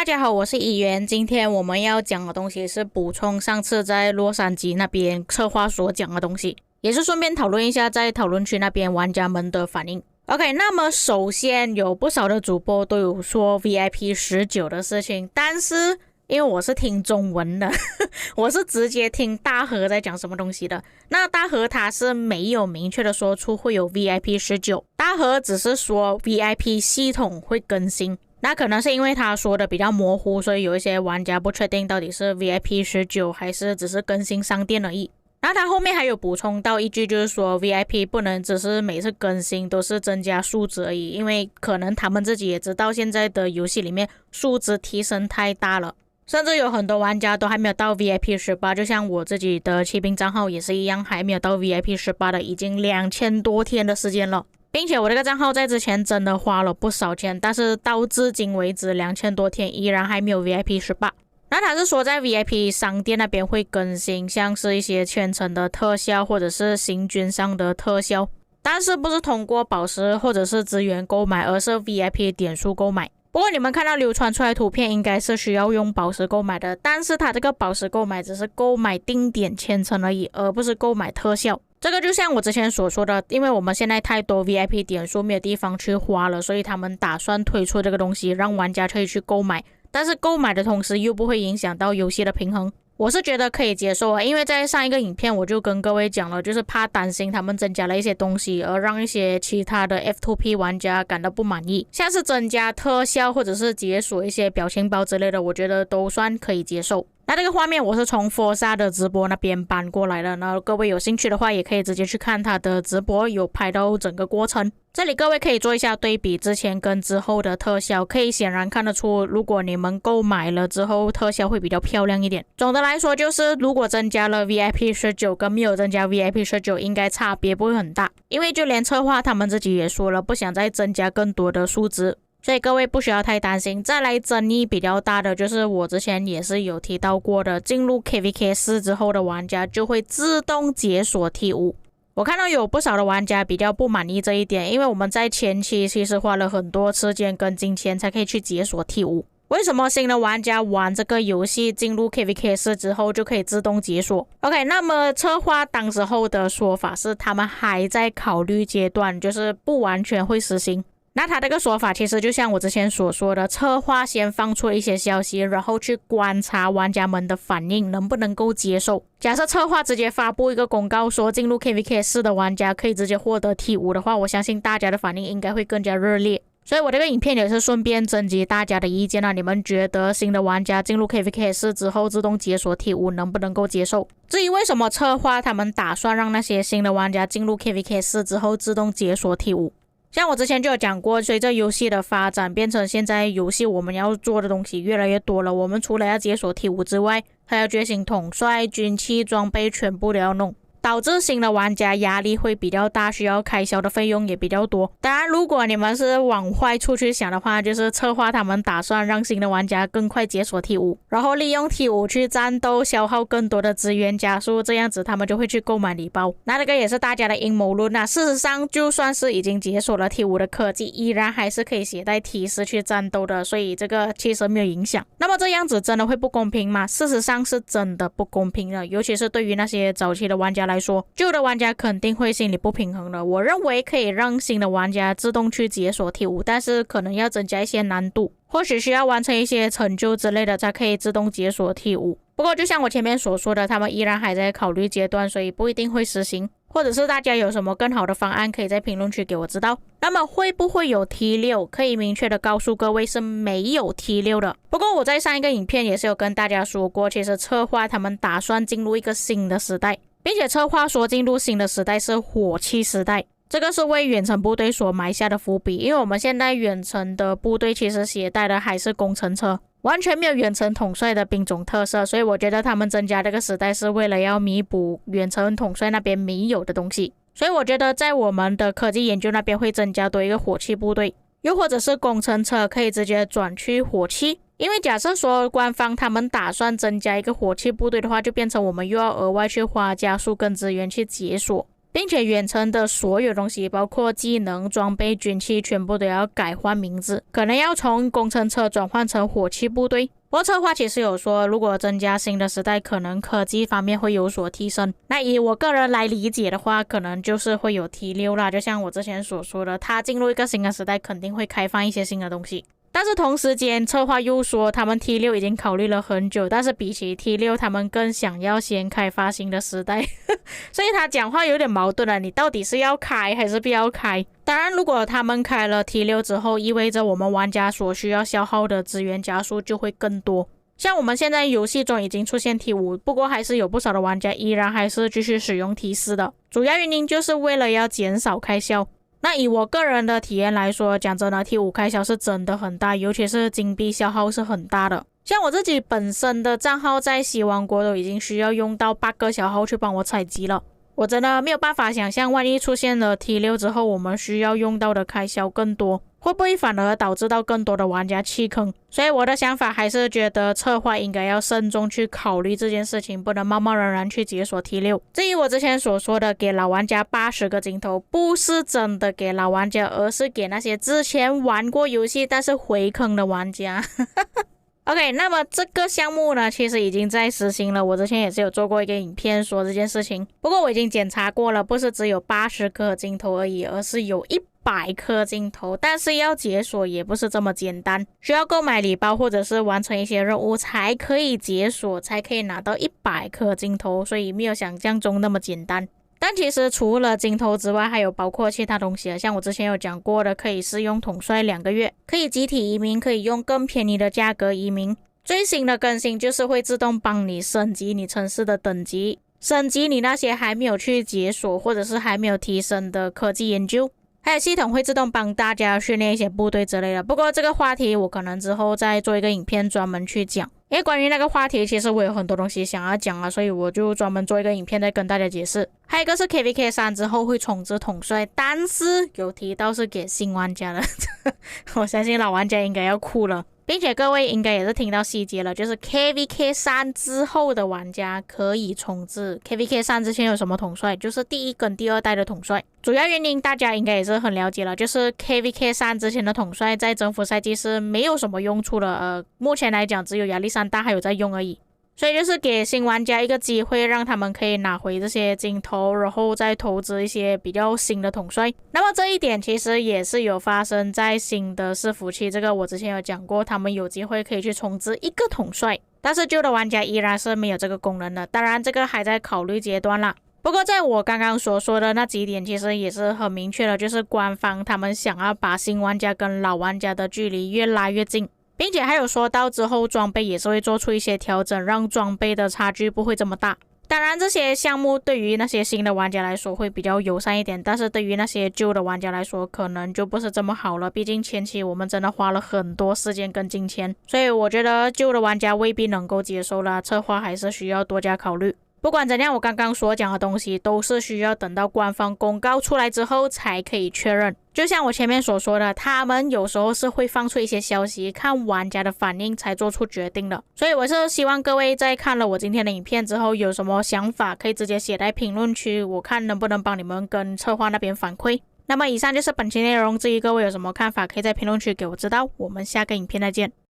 大家好，我是议员。今天我们要讲的东西是补充上次在洛杉矶那边策划所讲的东西，也是顺便讨论一下在讨论区那边玩家们的反应。OK， 那么首先有不少的主播都有说 VIP19 的事情，但是因为我是听中文的我是直接听大和在讲什么东西的。那大和他是没有明确的说出会有 VIP19， 大和只是说 VIP 系统会更新。那可能是因为他说的比较模糊，所以有一些玩家不确定到底是 VIP19 还是只是更新商店而已。然后他后面还有补充到一句，就是说 VIP 不能只是每次更新都是增加数值而已，因为可能他们自己也知道现在的游戏里面数值提升太大了，甚至有很多玩家都还没有到 VIP18， 就像我自己的骑兵账号也是一样，还没有到 VIP18 的，已经2000多天的时间了。并且我这个账号在之前真的花了不少钱，但是到至今为止2000多天依然还没有 VIP18。那他是说在 VIP 商店那边会更新，像是一些全程的特效或者是行军上的特效，但是不是通过宝石或者是资源购买，而是 VIP 点数购买。不过你们看到流传出来的图片应该是需要用宝石购买的，但是他这个宝石购买只是购买定点千层而已，而不是购买特效。这个就像我之前所说的，因为我们现在太多 VIP 点数没有地方去花了，所以他们打算推出这个东西让玩家可以去购买，但是购买的同时又不会影响到游戏的平衡。我是觉得可以接受啊，因为在上一个影片我就跟各位讲了，就是怕担心他们增加了一些东西而让一些其他的 F2P 玩家感到不满意，像是增加特效或者是解锁一些表情包之类的，我觉得都算可以接受。那这个画面我是从 Forza 的直播那边搬过来的，那各位有兴趣的话也可以直接去看他的直播，有拍到整个过程。这里各位可以做一下对比，之前跟之后的特效，可以显然看得出，如果你们购买了之后特效会比较漂亮一点。总的来说就是如果增加了 VIP19 跟没有增加 VIP19 应该差别不会很大，因为就连策划他们自己也说了不想再增加更多的数值，所以各位不需要太担心。再来争议比较大的就是我之前也是有提到过的，进入 KVK4 之后的玩家就会自动解锁 T5。我看到有不少的玩家比较不满意这一点，因为我们在前期其实花了很多时间跟金钱才可以去解锁 T5， 为什么新的玩家玩这个游戏进入 KVK4 之后就可以自动解锁？ OK， 那么策划当时候的说法是他们还在考虑阶段，就是不完全会实行。那他这个说法其实就像我之前所说的，策划先放出一些消息，然后去观察玩家们的反应能不能够接受。假设策划直接发布一个公告说进入 KVK4 的玩家可以直接获得 T5 的话，我相信大家的反应应该会更加热烈。所以我这个影片也是顺便征集大家的意见啊，你们觉得新的玩家进入 KVK4 之后自动解锁 T5 能不能够接受？至于为什么策划他们打算让那些新的玩家进入 KVK4 之后自动解锁 T5，像我之前就有讲过，随着游戏的发展变成现在游戏我们要做的东西越来越多了，我们除了要解锁 T5 之外，还要觉醒统帅、军器、装备全部都要弄，导致新的玩家压力会比较大，需要开销的费用也比较多。当然如果你们是往坏处去想的话，就是策划他们打算让新的玩家更快解锁 T5， 然后利用 T5 去战斗，消耗更多的资源加速，这样子他们就会去购买礼包。那这个也是大家的阴谋论啊，事实上就算是已经解锁了 T5 的科技，依然还是可以携带 T4 去战斗的，所以这个其实没有影响。那么这样子真的会不公平吗？事实上是真的不公平的，尤其是对于那些早期的玩家来说，旧的玩家肯定会心里不平衡的。我认为可以让新的玩家自动去解锁 T5， 但是可能要增加一些难度，或许需要完成一些成就之类的才可以自动解锁 T5。 不过就像我前面所说的，他们依然还在考虑阶段，所以不一定会实行，或者是大家有什么更好的方案可以在评论区给我知道。那么会不会有 T6？ 可以明确的告诉各位是没有 T6 的。不过我在上一个影片也是有跟大家说过，其实策划他们打算进入一个新的时代，并且策划说进入新的时代是火器时代，这个是为远程部队所埋下的伏笔。因为我们现在远程的部队其实携带的还是工程车，完全没有远程统帅的兵种特色，所以我觉得他们增加这个时代是为了要弥补远程统帅那边没有的东西。所以我觉得在我们的科技研究那边会增加多一个火器部队，又或者是工程车可以直接转去火器。因为假设说官方他们打算增加一个火器部队的话，就变成我们又要额外去花加速跟资源去解锁。并且远程的所有东西，包括技能、装备、军器，全部都要改换名字，可能要从工程车转换成火器部队。不过策划其实有说，如果增加新的时代，可能科技方面会有所提升。那以我个人来理解的话，可能就是会有 T6 啦，就像我之前所说的，它进入一个新的时代，肯定会开放一些新的东西。但是同时间，策划又说他们 T6 已经考虑了很久，但是比起 T6，他们更想要先开发新的时代，所以他讲话有点矛盾了，你到底是要开还是不要开？当然，如果他们开了 T6 之后，意味着我们玩家所需要消耗的资源加速就会更多。像我们现在游戏中已经出现 T5， 不过还是有不少的玩家依然还是继续使用 T4 的，主要原因就是为了要减少开销。那以我个人的体验来说，讲真的 T5 开销是真的很大，尤其是金币消耗是很大的。像我自己本身的账号在西王国都已经需要用到8个小号去帮我采集了，我真的没有办法想象，万一出现了 T6 之后，我们需要用到的开销更多，会不会反而导致到更多的玩家弃坑？所以我的想法还是觉得策划应该要慎重去考虑这件事情，不能贸贸然然去解锁 T6。至于我之前所说的给老玩家80个镜头，不是真的给老玩家，而是给那些之前玩过游戏但是回坑的玩家。OK， 那么这个项目呢，其实已经在实行了。我之前也是有做过一个影片说这件事情，不过我已经检查过了，不是只有80颗镜头而已，而是有100颗镜头。但是要解锁也不是这么简单，需要购买礼包或者是完成一些任务才可以解锁，才可以拿到100颗镜头，所以没有想象中那么简单。但其实除了镜头之外，还有包括其他东西，像我之前有讲过的，可以试用统帅2个月，可以集体移民，可以用更便宜的价格移民。最新的更新就是会自动帮你升级你城市的等级，升级你那些还没有去解锁或者是还没有提升的科技研究，还有系统会自动帮大家训练一些部队之类的。不过这个话题我可能之后再做一个影片专门去讲，因为关于那个话题其实我有很多东西想要讲啊，所以我就专门做一个影片再跟大家解释。还有一个是 KVK3 之后会重置统帅，但是有提到是给新玩家的我相信老玩家应该要哭了，并且各位应该也是听到细节了，就是 KVK3 之后的玩家可以重置。 KVK3 之前有什么统帅，就是第1跟第2代的统帅，主要原因大家应该也是很了解了，就是 KVK3 之前的统帅在征服赛季是没有什么用处的，目前来讲只有亚历山大还有在用而已，所以就是给新玩家一个机会，让他们可以拿回这些镜头，然后再投资一些比较新的统帅。那么这一点其实也是有发生在新的伺服器，这个我之前有讲过，他们有机会可以去重置1个统帅，但是旧的玩家依然是没有这个功能的，当然这个还在考虑阶段啦。不过在我刚刚所说的那几点其实也是很明确的，就是官方他们想要把新玩家跟老玩家的距离越拉越近，并且还有说到之后装备也是会做出一些调整，让装备的差距不会这么大。当然这些项目对于那些新的玩家来说会比较友善一点，但是对于那些旧的玩家来说可能就不是这么好了，毕竟前期我们真的花了很多时间跟金钱，所以我觉得旧的玩家未必能够接受啦，策划还是需要多加考虑。不管怎样，我刚刚所讲的东西都是需要等到官方公告出来之后才可以确认。就像我前面所说的，他们有时候是会放出一些消息，看玩家的反应才做出决定的。所以我是希望各位在看了我今天的影片之后，有什么想法可以直接写在评论区，我看能不能帮你们跟策划那边反馈。那么以上就是本期内容，至于各位有什么看法，可以在评论区给我知道。我们下个影片再见。